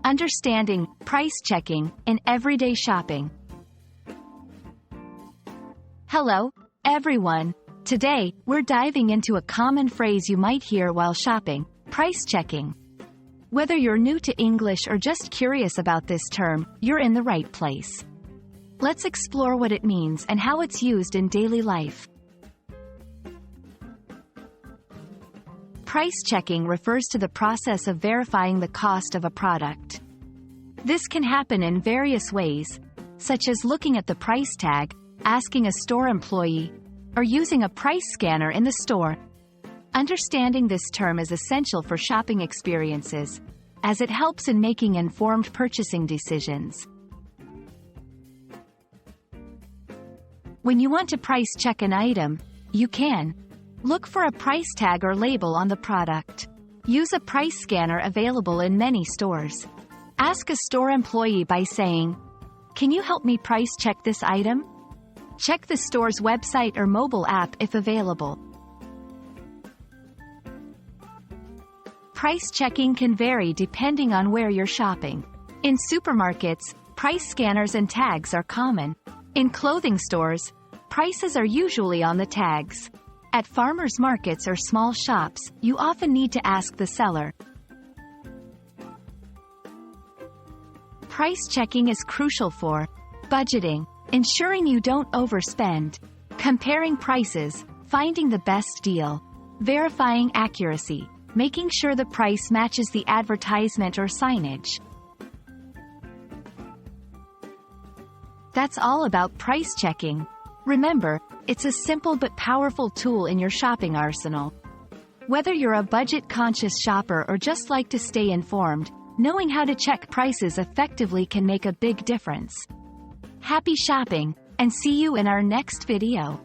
Understanding price checking in everyday shopping. Hello, everyone. Today, we're diving into a common phrase you might hear while shopping: price checking. Whether you're new to English or just curious about this term, you're in the right place. Let's explore what it means and how it's used in daily life. Price checking refers to the process of verifying the cost of a product. This can happen in various ways, such as looking at the price tag, asking a store employee, or using a price scanner in the store. Understanding this term is essential for shopping experiences, as it helps in making informed purchasing decisions. When you want to price check an item, you can look for a price tag or label on the product. Use a price scanner available in many stores. Ask a store employee by saying, "Can you help me price check this item?" Check the store's website or mobile app if available. Price checking can vary depending on where you're shopping. In supermarkets, price scanners and tags are common. In clothing stores, prices are usually on the tags. At farmers' markets or small shops, you often need to ask the seller. Price checking is crucial for budgeting, ensuring you don't overspend, comparing prices, finding the best deal, verifying accuracy, making sure the price matches the advertisement or signage. That's all about price checking. Remember, it's a simple but powerful tool in your shopping arsenal. Whether you're a budget-conscious shopper or just like to stay informed, knowing how to check prices effectively can make a big difference. Happy shopping, and see you in our next video.